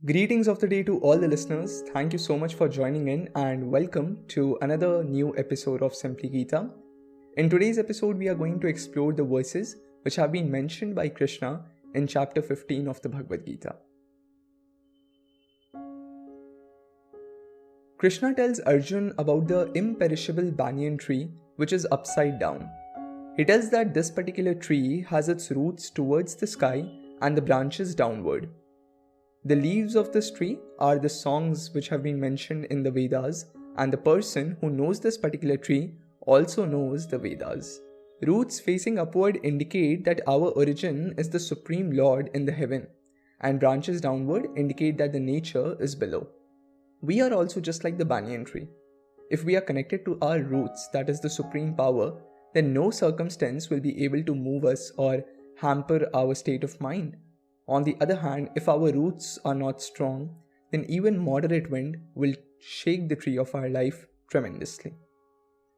Greetings of the day to all the listeners. Thank you so much for joining in and welcome to another new episode of Simply Gita. In today's episode, we are going to explore the verses which have been mentioned by Krishna in chapter 15 of the Bhagavad Gita. Krishna tells Arjun about the imperishable banyan tree which is upside down. He tells that this particular tree has its roots towards the sky and the branches downward. The leaves of this tree are the songs which have been mentioned in the Vedas, and the person who knows this particular tree also knows the Vedas. Roots facing upward indicate that our origin is the Supreme Lord in the heaven, and branches downward indicate that the nature is below. We are also just like the banyan tree. If we are connected to our roots, that is the supreme power, then no circumstance will be able to move us or hamper our state of mind. On the other hand, if our roots are not strong, then even moderate wind will shake the tree of our life tremendously.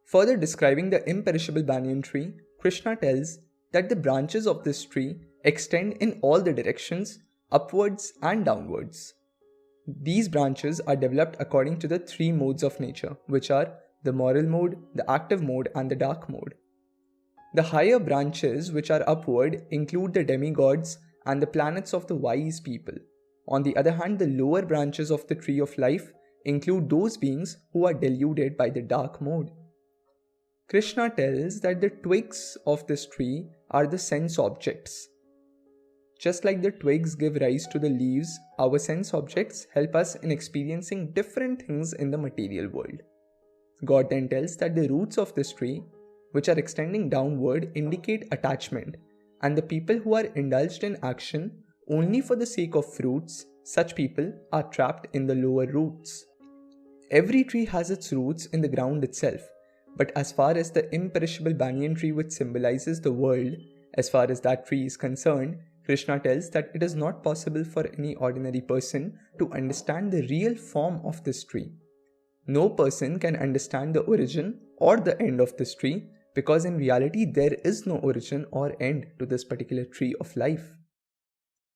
Further describing the imperishable banyan tree, Krishna tells that the branches of this tree extend in all the directions, upwards and downwards. These branches are developed according to the three modes of nature, which are the moral mode, the active mode, and the dark mode. The higher branches, which are upward, include the demigods and the planets of the wise people. On the other hand, the lower branches of the tree of life include those beings who are deluded by the dark mode. Krishna tells that the twigs of this tree are the sense objects. Just like the twigs give rise to the leaves, our sense objects help us in experiencing different things in the material world. God then tells that the roots of this tree, which are extending downward, indicate attachment, and the people who are indulged in action only for the sake of fruits, such people are trapped in the lower roots. Every tree has its roots in the ground itself, but as far as the imperishable banyan tree which symbolizes the world, as far as that tree is concerned, Krishna tells that it is not possible for any ordinary person to understand the real form of this tree. No person can understand the origin or the end of this tree, because in reality there is no origin or end to this particular tree of life.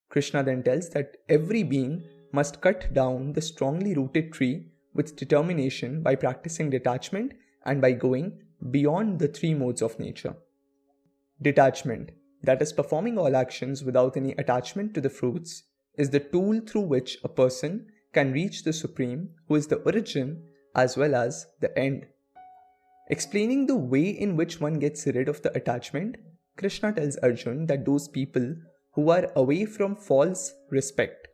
Krishna then tells that every being must cut down the strongly rooted tree with determination by practicing detachment and by going beyond the three modes of nature. Detachment, that is performing all actions without any attachment to the fruits, is the tool through which a person can reach the Supreme, who is the origin as well as the end. Explaining the way in which one gets rid of the attachment, Krishna tells Arjun that those people who are away from false respect,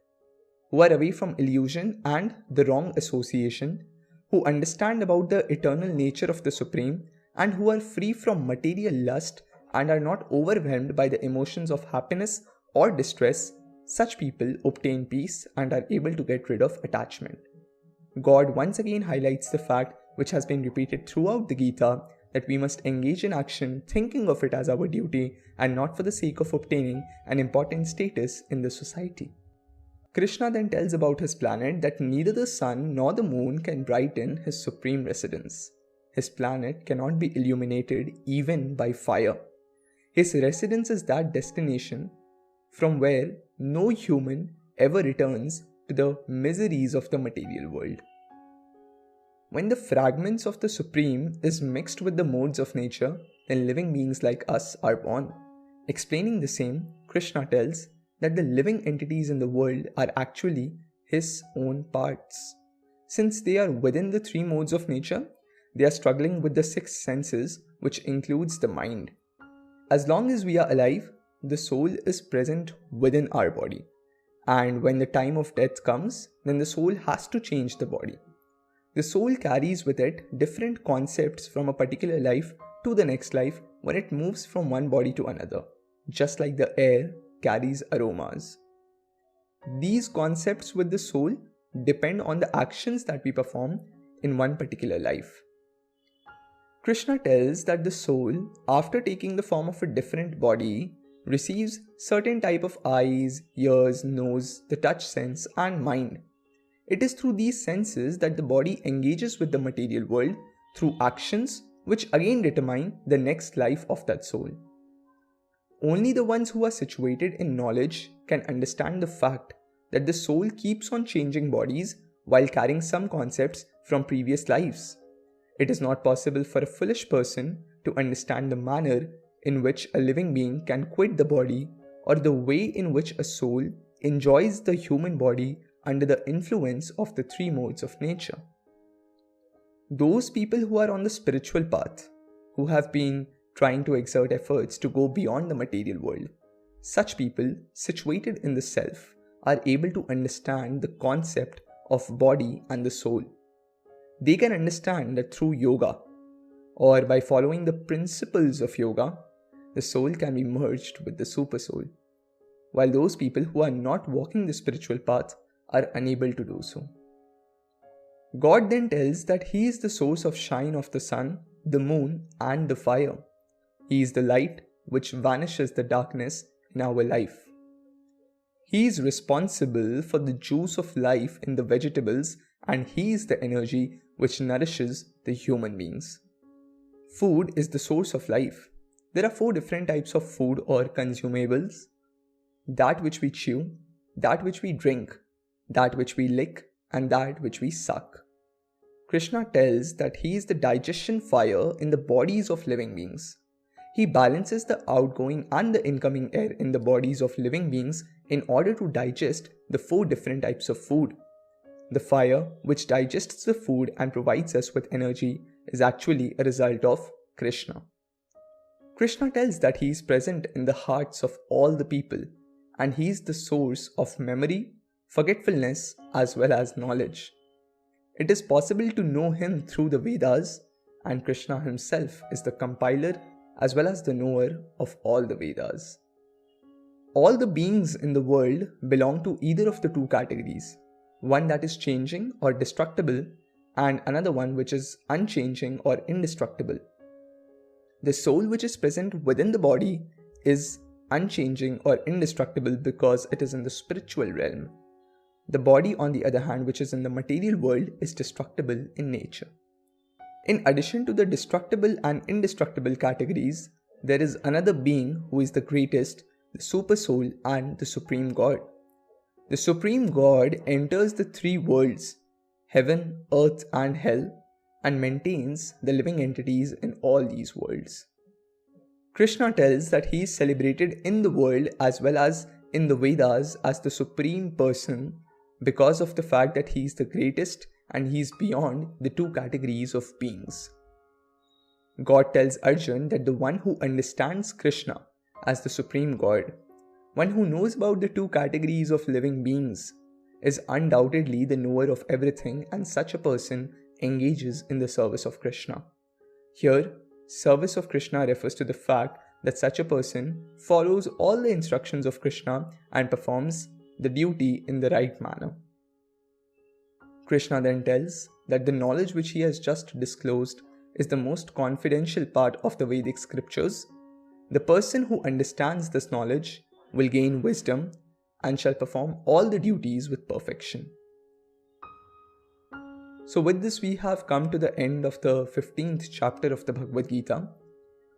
who are away from illusion and the wrong association, who understand about the eternal nature of the Supreme, and who are free from material lust and are not overwhelmed by the emotions of happiness or distress, such people obtain peace and are able to get rid of attachment. God once again highlights the fact, which has been repeated throughout the Gita, that we must engage in action thinking of it as our duty and not for the sake of obtaining an important status in the society. Krishna then tells about his planet that neither the sun nor the moon can brighten his supreme residence. His planet cannot be illuminated even by fire. His residence is that destination from where no human ever returns to the miseries of the material world. When the fragments of the Supreme is mixed with the modes of nature, then living beings like us are born. Explaining the same, Krishna tells that the living entities in the world are actually his own parts. Since they are within the three modes of nature, they are struggling with the six senses, which includes the mind. As long as we are alive, the soul is present within our body. And when the time of death comes, then the soul has to change the body. The soul carries with it different concepts from a particular life to the next life when it moves from one body to another, just like the air carries aromas. These concepts with the soul depend on the actions that we perform in one particular life. Krishna tells that the soul, after taking the form of a different body, receives certain type of eyes, ears, nose, the touch sense, and mind. It is through these senses that the body engages with the material world through actions which again determine the next life of that soul. Only the ones who are situated in knowledge can understand the fact that the soul keeps on changing bodies while carrying some concepts from previous lives. It is not possible for a foolish person to understand the manner in which a living being can quit the body, or the way in which a soul enjoys the human body under the influence of the three modes of nature. Those people who are on the spiritual path, who have been trying to exert efforts to go beyond the material world, such people situated in the self are able to understand the concept of body and the soul. They can understand that through yoga, or by following the principles of yoga, the soul can be merged with the super soul, while those people who are not walking the spiritual path are unable to do so. God then tells that He is the source of shine of the sun, the moon, and the fire. He is the light which vanishes the darkness in our life. He is responsible for the juice of life in the vegetables, and He is the energy which nourishes the human beings. Food is the source of life. There are 4 different types of food or consumables: that which we chew, that which we drink, that which we lick, and that which we suck. Krishna tells that He is the digestion fire in the bodies of living beings. He balances the outgoing and the incoming air in the bodies of living beings in order to digest the 4 different types of food. The fire which digests the food and provides us with energy is actually a result of Krishna. Krishna tells that He is present in the hearts of all the people, and He is the source of memory, forgetfulness, as well as knowledge. It is possible to know Him through the Vedas, and Krishna Himself is the compiler as well as the knower of all the Vedas. All the beings in the world belong to either of the 2 categories, one that is changing or destructible, and another one which is unchanging or indestructible. The soul which is present within the body is unchanging or indestructible because it is in the spiritual realm. The body, on the other hand, which is in the material world, is destructible in nature. In addition to the destructible and indestructible categories, there is another being who is the greatest, the super soul and the supreme God. The supreme God enters the 3 worlds, heaven, earth, and hell, and maintains the living entities in all these worlds. Krishna tells that He is celebrated in the world as well as in the Vedas as the supreme person because of the fact that He is the greatest and He is beyond the 2 categories of beings. God tells Arjun that the one who understands Krishna as the supreme God, one who knows about the 2 categories of living beings, is undoubtedly the knower of everything, and such a person engages in the service of Krishna. Here, service of Krishna refers to the fact that such a person follows all the instructions of Krishna and performs the duty in the right manner. Krishna then tells that the knowledge which he has just disclosed is the most confidential part of the Vedic scriptures. The person who understands this knowledge will gain wisdom and shall perform all the duties with perfection. So with this, we have come to the end of the 15th chapter of the Bhagavad Gita.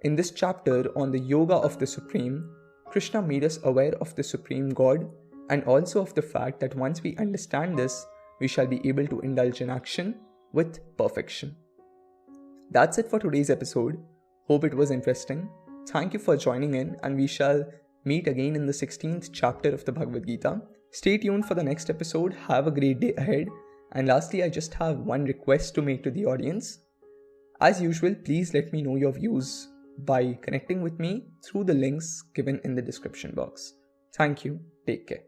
In this chapter on the Yoga of the Supreme, Krishna made us aware of the Supreme God and also of the fact that once we understand this, we shall be able to indulge in action with perfection. That's it for today's episode. Hope it was interesting. Thank you for joining in, and we shall meet again in the 16th chapter of the Bhagavad Gita. Stay tuned for the next episode. Have a great day ahead. And lastly, I just have one request to make to the audience. As usual, please let me know your views by connecting with me through the links given in the description box. Thank you. Take care.